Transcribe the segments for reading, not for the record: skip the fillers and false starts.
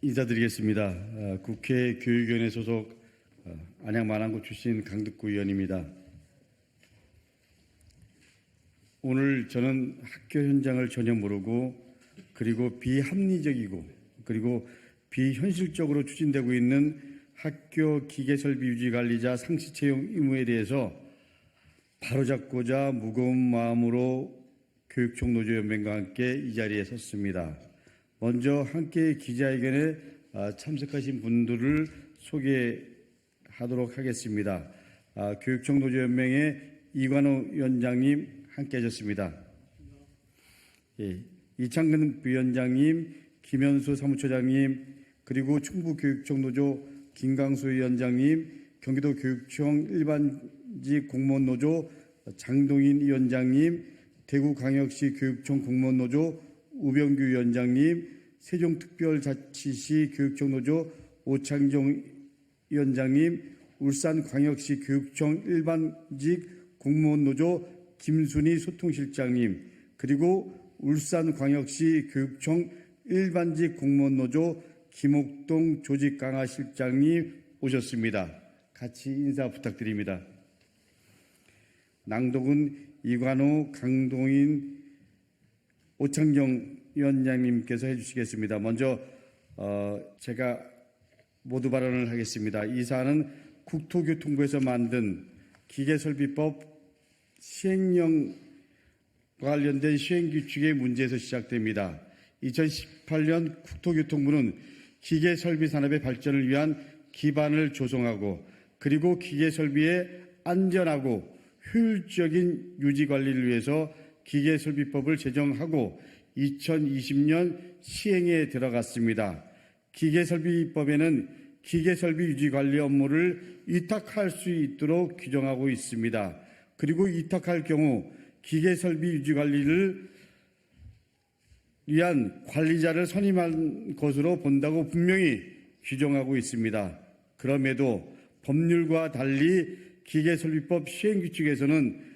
인사드리겠습니다. 국회 교육위원회 소속 안양 마랑구 출신 강득구 의원입니다. 오늘 저는 학교 현장을 전혀 모르고 그리고 비합리적이고 그리고 비현실적으로 추진되고 있는 학교 기계설비 유지관리자 상시 채용 의무에 대해서 바로잡고자 무거운 마음으로 교육청노조연맹과 함께 이 자리에 섰습니다. 먼저 함께 기자회견에 참석하신 분들을 소개하도록 하겠습니다. 교육청노조연맹의 이관호 위원장님 함께 하셨습니다. 이창근 부위원장님, 김현수 사무처장님, 그리고 충북교육청노조 김강수 위원장님, 경기도교육청 일반직 공무원노조 장동인 위원장님, 대구광역시 교육청 공무원노조 우병규 위원장님, 세종특별자치시 교육청노조 오창정 위원장님, 울산광역시 교육청 일반직 공무원노조 김순희 소통실장님, 그리고 울산광역시 교육청 일반직 공무원노조 김옥동 조직강화실장님 오셨습니다. 같이 인사 부탁드립니다. 낭독은 이관호, 강동인, 오창정 위원장님께서 해주시겠습니다. 먼저 제가 모두 발언을 하겠습니다. 이 사안은 국토교통부에서 만든 기계설비법 시행령과 관련된 시행규칙의 문제에서 시작됩니다. 2018년 국토교통부는 기계설비 산업의 발전을 위한 기반을 조성하고 그리고 기계설비의 안전하고 효율적인 유지관리를 위해서 기계설비법을 제정하고 2020년 시행에 들어갔습니다. 기계설비법에는 기계설비 유지관리 업무를 위탁할 수 있도록 규정하고 있습니다. 그리고 위탁할 경우 기계설비 유지관리를 위한 관리자를 선임한 것으로 본다고 분명히 규정하고 있습니다. 그럼에도 법률과 달리 기계설비법 시행규칙에서는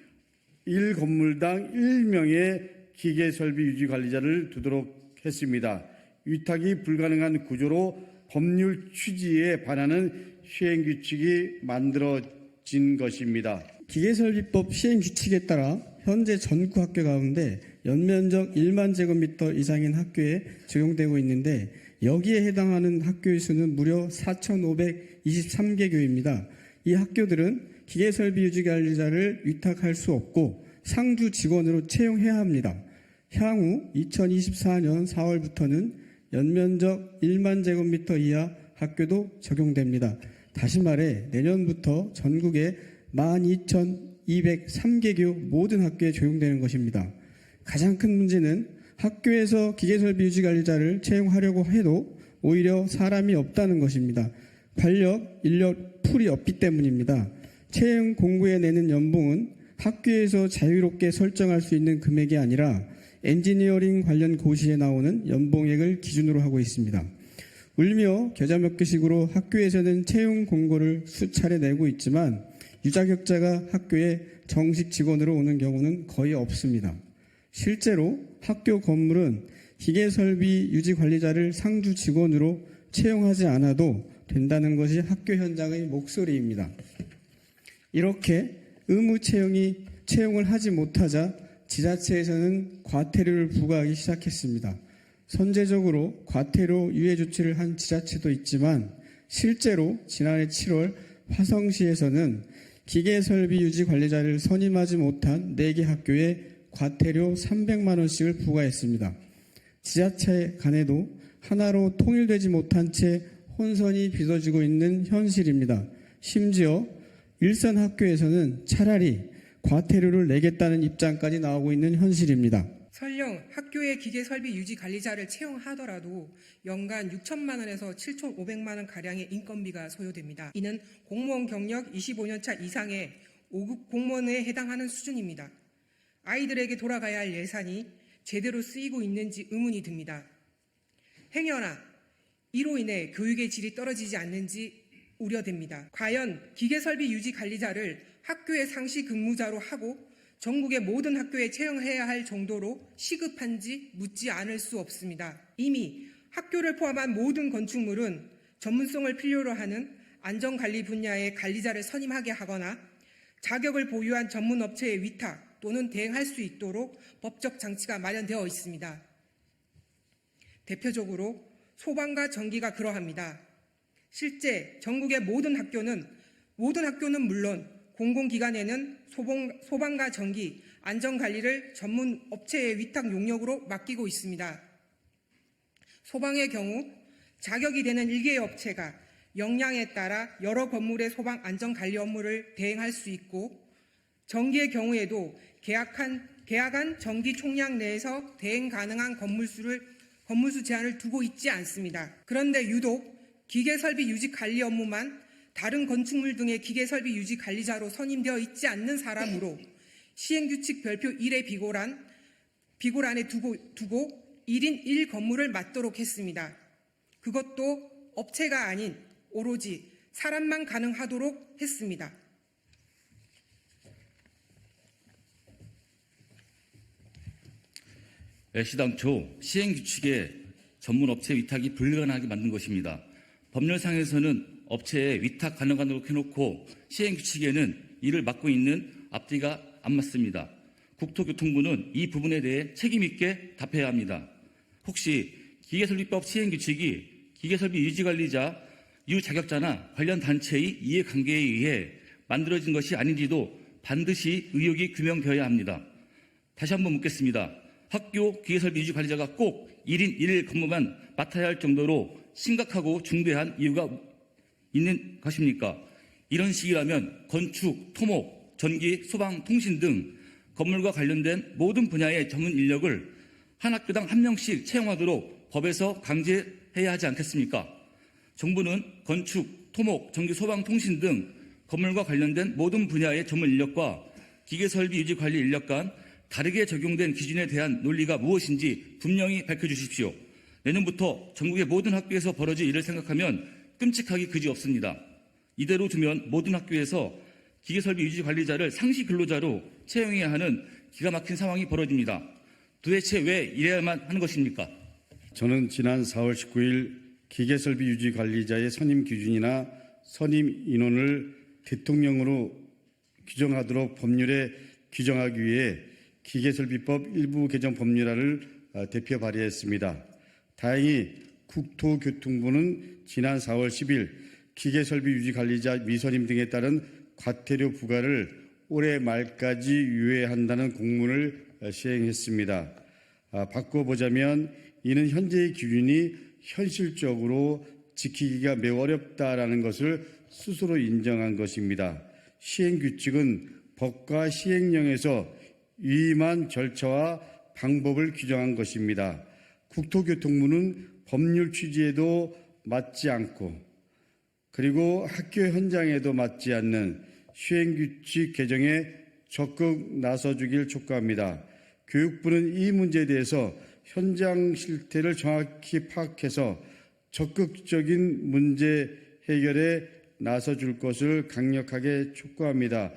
1건물당 1명의 기계설비 유지관리자를 두도록 했습니다. 위탁이 불가능한 구조로 법률 취지에 반하는 시행규칙이 만들어진 것입니다. 기계설비법 시행규칙에 따라 현재 전국 학교 가운데 연면적 1만 제곱미터 이상인 학교에 적용되고 있는데 여기에 해당하는 학교의 수는 무려 4,523개 교입니다. 이 학교들은 기계설비 유지관리자를 위탁할 수 없고 상주 직원으로 채용해야 합니다. 향후 2024년 4월부터는 연면적 1만 제곱미터 이하 학교도 적용됩니다. 다시 말해 내년부터 전국에 12,203개 교 모든 학교에 적용되는 것입니다. 가장 큰 문제는 학교에서 기계설비 유지관리자를 채용하려고 해도 오히려 사람이 없다는 것입니다. 관력, 인력, 풀이 없기 때문입니다. 채용 공고에 내는 연봉은 학교에서 자유롭게 설정할 수 있는 금액이 아니라 엔지니어링 관련 고시에 나오는 연봉액을 기준으로 하고 있습니다. 울며 겨자 먹기식으로 학교에서는 채용 공고를 수차례 내고 있지만 유자격자가 학교에 정식 직원으로 오는 경우는 거의 없습니다. 실제로 학교 건물은 기계설비 유지관리자를 상주 직원으로 채용하지 않아도 된다는 것이 학교 현장의 목소리입니다. 이렇게 의무 채용을 하지 못하자 지자체에서는 과태료를 부과하기 시작했습니다. 선제적으로 과태료 유예 조치를 한 지자체도 있지만 실제로 지난해 7월 화성시에서는 기계설비 유지관리자를 선임하지 못한 4개 학교에 과태료 300만 원씩을 부과했습니다. 지자체 간에도 하나로 통일되지 못한 채 혼선이 빚어지고 있는 현실입니다. 심지어 일선 학교에서는 차라리 과태료를 내겠다는 입장까지 나오고 있는 현실입니다. 설령 학교의 기계설비 유지관리자를 채용하더라도 연간 6천만 원에서 7,500만 원 가량의 인건비가 소요됩니다. 이는 공무원 경력 25년차 이상의 5급 공무원에 해당하는 수준입니다. 아이들에게 돌아가야 할 예산이 제대로 쓰이고 있는지 의문이 듭니다. 행여나 이로 인해 교육의 질이 떨어지지 않는지 우려됩니다. 과연 기계설비 유지관리자를 학교의 상시 근무자로 하고 전국의 모든 학교에 채용해야 할 정도로 시급한지 묻지 않을 수 없습니다. 이미 학교를 포함한 모든 건축물은 전문성을 필요로 하는 안전관리 분야의 관리자를 선임하게 하거나 자격을 보유한 전문 업체에 위탁 또는 대행할 수 있도록 법적 장치가 마련되어 있습니다. 대표적으로 소방과 전기가 그러합니다. 실제 전국의 모든 학교는 물론 공공기관에는 소방과 전기, 안전관리를 전문 업체의 위탁 용역으로 맡기고 있습니다. 소방의 경우 자격이 되는 1개의 업체가 역량에 따라 여러 건물의 소방 안전관리 업무를 대행할 수 있고, 전기의 경우에도 계약한 전기 총량 내에서 대행 가능한 건물수 제한을 두고 있지 않습니다. 그런데 유독 기계설비 유지 관리 업무만 다른 건축물 등의 기계설비 유지 관리자로 선임되어 있지 않는 사람으로 시행규칙 별표 1의 비고란에 두고 1인 1건물을 맡도록 했습니다. 그것도 업체가 아닌 오로지 사람만 가능하도록 했습니다. 시당초 시행규칙에 전문업체 위탁이 불가능하게 만든 것입니다. 법률상에서는 업체에 위탁 가능하도록 해놓고 시행규칙에는 이를 맡고 있는 앞뒤가 안 맞습니다. 국토교통부는 이 부분에 대해 책임있게 답해야 합니다. 혹시 기계설비법 시행규칙이 기계설비 유지관리자, 유자격자나 관련 단체의 이해관계에 의해 만들어진 것이 아닌지도 반드시 의혹이 규명되어야 합니다. 다시 한번 묻겠습니다. 학교 기계설비 유지관리자가 꼭 1인 1일 근무만 맡아야 할 정도로 심각하고 중대한 이유가 있는 것입니까? 이런 식이라면 건축, 토목, 전기, 소방, 통신 등 건물과 관련된 모든 분야의 전문 인력을 한 학교당 1명씩 채용하도록 법에서 강제해야 하지 않겠습니까? 정부는 건축, 토목, 전기, 소방, 통신 등 건물과 관련된 모든 분야의 전문 인력과 기계설비 유지관리 인력 간 다르게 적용된 기준에 대한 논리가 무엇인지 분명히 밝혀주십시오. 내년부터 전국의 모든 학교에서 벌어질 일을 생각하면 끔찍하기 그지없습니다. 이대로 두면 모든 학교에서 기계설비 유지관리자를 상시 근로자로 채용해야 하는 기가 막힌 상황이 벌어집니다. 도대체 왜 이래야만 하는 것입니까? 저는 지난 4월 19일 기계설비 유지관리자의 선임 기준이나 선임 인원을 대통령으로 규정하도록 법률에 규정하기 위해 기계설비법 일부 개정 법률안을 대표 발의했습니다. 다행히 국토교통부는 지난 4월 10일 기계설비 유지관리자 미선임 등에 따른 과태료 부과를 올해 말까지 유예한다는 공문을 시행했습니다. 바꿔보자면 이는 현재의 기준이 현실적으로 지키기가 매우 어렵다라는 것을 스스로 인정한 것입니다. 시행규칙은 법과 시행령에서 위임한 절차와 방법을 규정한 것입니다. 국토교통부는 법률 취지에도 맞지 않고 그리고 학교 현장에도 맞지 않는 시행규칙 개정에 적극 나서주길 촉구합니다. 교육부는 이 문제에 대해서 현장 실태를 정확히 파악해서 적극적인 문제 해결에 나서줄 것을 강력하게 촉구합니다.